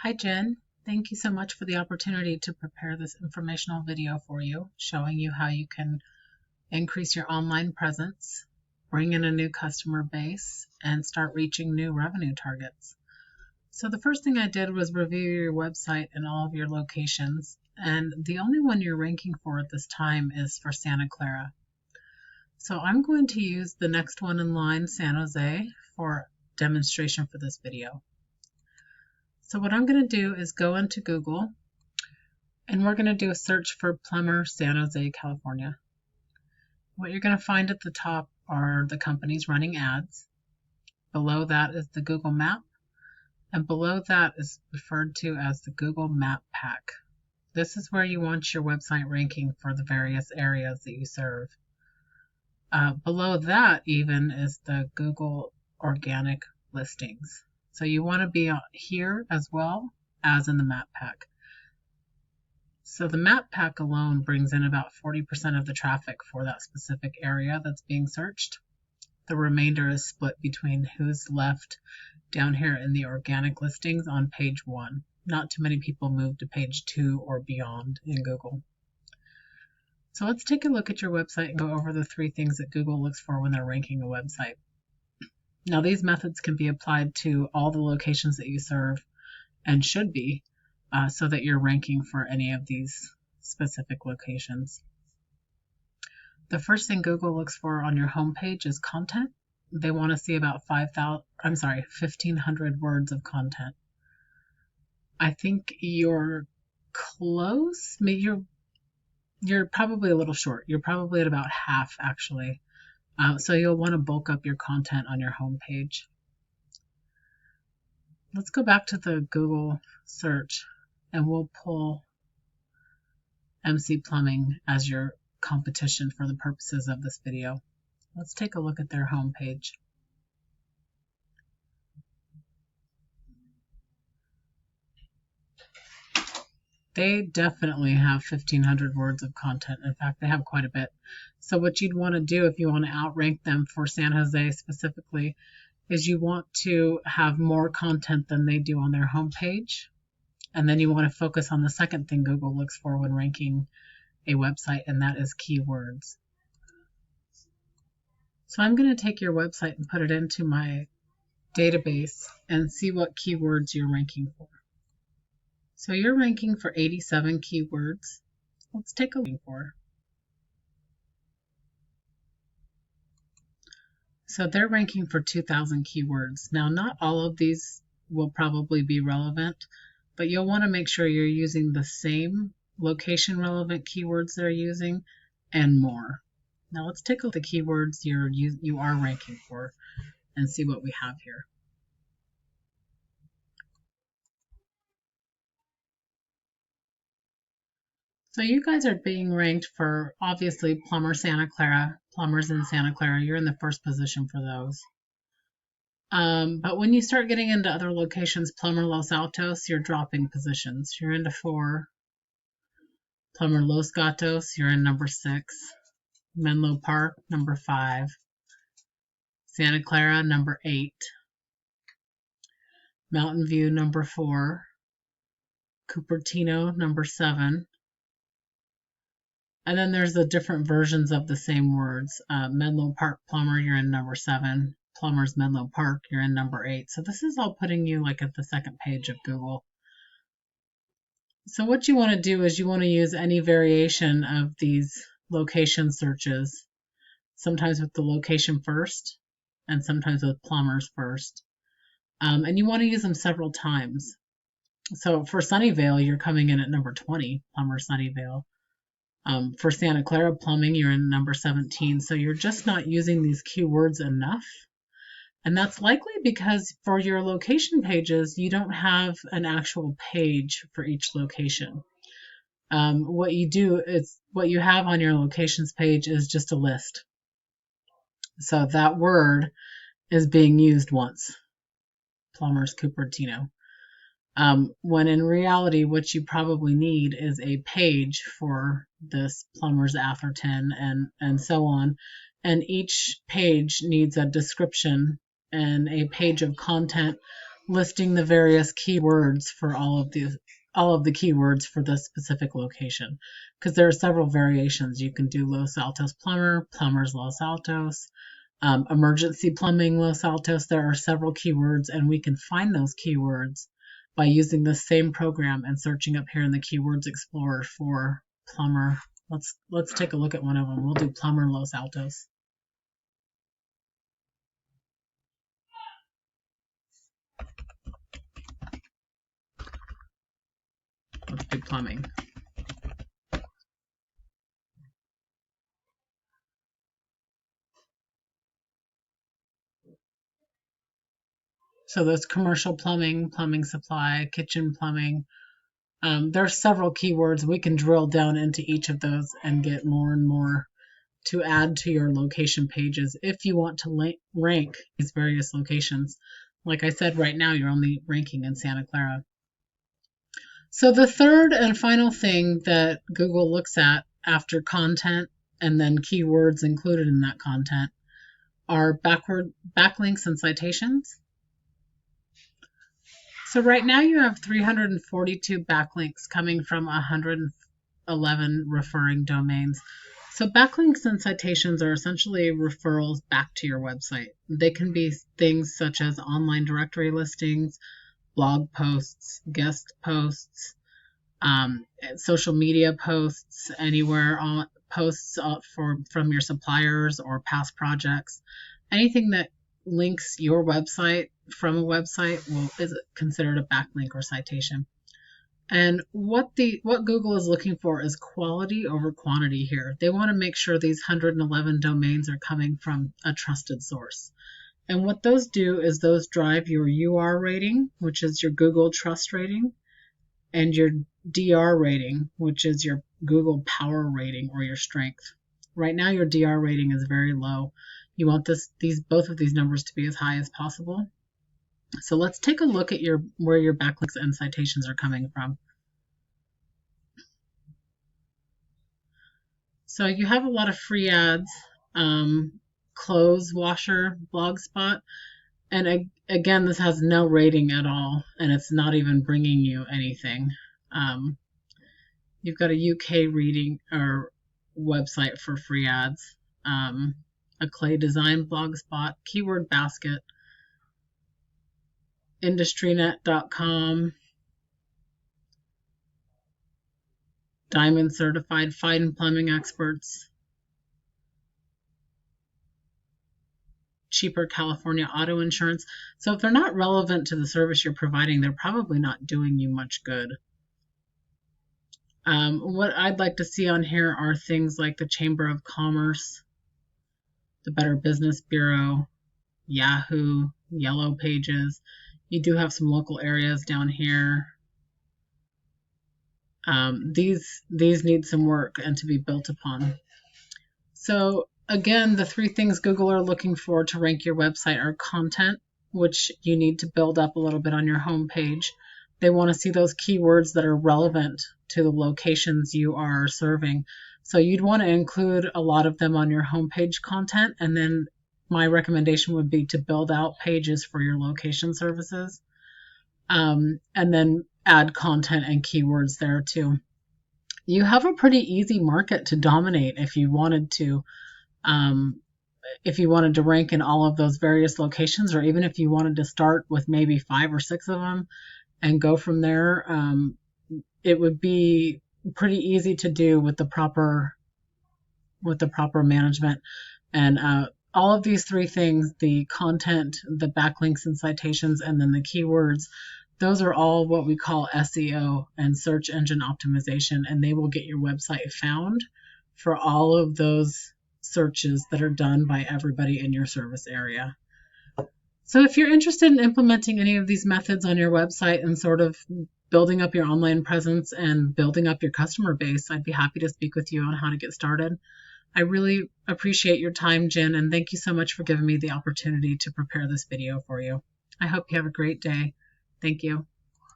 Hi Jen, thank you so much for the opportunity to prepare this informational video for you, showing you how you can increase your online presence, bring in a new customer base, and start reaching new revenue targets. So the first thing I did was review your website and all of your locations, and the only one you're ranking for at this time is for Santa Clara. So I'm going to use the next one in line, San Jose, for demonstration for this video. So what I'm going to do is go into Google, and we're going to do a search for plumber San Jose, California. What you're going to find at the top are the companies running ads. Below that is the Google map, and below that is referred to as the Google Map Pack. This is where you want your website ranking for the various areas that you serve. Below that even is the Google Organic Listings. So you want to be here as well as in the map pack. So the map pack alone brings in about 40% of the traffic for that specific area that's being searched. The remainder is split between who's left down here in the organic listings on page 1. Not too many people move to page 2 or beyond in Google. So let's take a look at your website and go over the 3 things that Google looks for when they're ranking a website. Now these methods can be applied to all the locations that you serve and should be so that you're ranking for any of these specific locations. The first thing Google looks for on your homepage is content. They want to see about 1,500 words of content. I think you're close. You're probably a little short. You're probably at about half actually. So you'll want to bulk up your content on your home page. Let's go back to the Google search and we'll pull MC Plumbing as your competition for the purposes of this video. Let's take a look at their home page. They definitely have 1,500 words of content. In fact, they have quite a bit. So what you'd want to do if you want to outrank them for San Jose specifically is you want to have more content than they do on their homepage. And then you want to focus on the second thing Google looks for when ranking a website, and that is keywords. So I'm going to take your website and put it into my database and see what keywords you're ranking for. So you're ranking for 87 keywords. Let's take a look for. So they're ranking for 2,000 keywords. Now, not all of these will probably be relevant, but you'll want to make sure you're using the same location relevant keywords they're using and more. Now let's take a look at the keywords you are ranking for and see what we have here. So you guys are being ranked for, obviously, Plumber Santa Clara, Plumbers in Santa Clara. You're in the first position for those. But when you start getting into other locations, Plumber Los Altos, you're dropping positions. You're into 4. Plumber Los Gatos, you're in number 6. Menlo Park, number 5. Santa Clara, number 8. Mountain View, number 4. Cupertino, number 7. And then there's the different versions of the same words. Menlo Park Plumber, you're in number 7. Plumbers Menlo Park, you're in number 8. So this is all putting you like at the second page of Google. So what you want to do is you want to use any variation of these location searches, sometimes with the location first and sometimes with plumbers first. And you want to use them several times. So for Sunnyvale, you're coming in at number 20, Plumber Sunnyvale. For Santa Clara Plumbing, you're in number 17. So you're just not using these keywords enough. And that's likely because for your location pages, you don't have an actual page for each location. What you have on your locations page is just a list. So that word is being used once, Plumbers Cupertino. When in reality, what you probably need is a page for this Plumbers Atherton and so on. And each page needs a description and a page of content listing the various keywords for all of the keywords for this specific location, because there are several variations. You can do Los Altos plumber, plumbers Los Altos, emergency plumbing Los Altos. There are several keywords, and we can find those keywords by using the same program and searching up here in the Keywords Explorer for plumber. Let's take a look at one of them. We'll do plumber Los Altos. Let's do plumbing. So there's commercial plumbing, plumbing supply, kitchen plumbing. There are several keywords. We can drill down into each of those and get more and more to add to your location pages if you want to rank these various locations. Like I said, right now you're only ranking in Santa Clara. So the third and final thing that Google looks at after content and then keywords included in that content are backlinks and citations. So right now you have 342 backlinks coming from 111 referring domains. So backlinks and citations are essentially referrals back to your website. They can be things such as online directory listings, blog posts, guest posts, social media posts, anywhere on posts from your suppliers or past projects. Anything that links your website from a website is considered a backlink or citation. And what Google is looking for is quality over quantity here. They want to make sure these 111 domains are coming from a trusted source. And what those do is those drive your UR rating, which is your Google trust rating, and your DR rating, which is your Google power rating or your strength. Right now your DR rating is very low. You want both of these numbers to be as high as possible. So let's take a look at where your backlinks and citations are coming from. So you have a lot of free ads, clothes washer, blogspot, and again, this has no rating at all, and it's not even bringing you anything. You've got a UK reading or website for free ads, a clay design blogspot, keyword basket, industrynet.com, diamond certified fine plumbing experts, cheaper California auto insurance. So if they're not relevant to the service you're providing, they're probably not doing you much good. What I'd like to see on here are things like the Chamber of Commerce, the Better Business Bureau, Yahoo, Yellow Pages. You do have some local areas down here. These need some work and to be built upon. So again, the three things Google are looking for to rank your website are content, which you need to build up a little bit on your home page. They want to see those keywords that are relevant to the locations you are serving. So you'd want to include a lot of them on your homepage content, and then my recommendation would be to build out pages for your location services, and then add content and keywords there too. You have a pretty easy market to dominate if you wanted to. If you wanted to rank in all of those various locations, or even if you wanted to start with maybe 5 or 6 of them and go from there, it would be pretty easy to do with the proper management. And all of these three things, the content, the backlinks and citations, and then the keywords, those are all what we call SEO and search engine optimization, and they will get your website found for all of those searches that are done by everybody in your service area. So if you're interested in implementing any of these methods on your website and sort of building up your online presence and building up your customer base, I'd be happy to speak with you on how to get started. I really appreciate your time, Jen, and thank you so much for giving me the opportunity to prepare this video for you. I hope you have a great day. Thank you.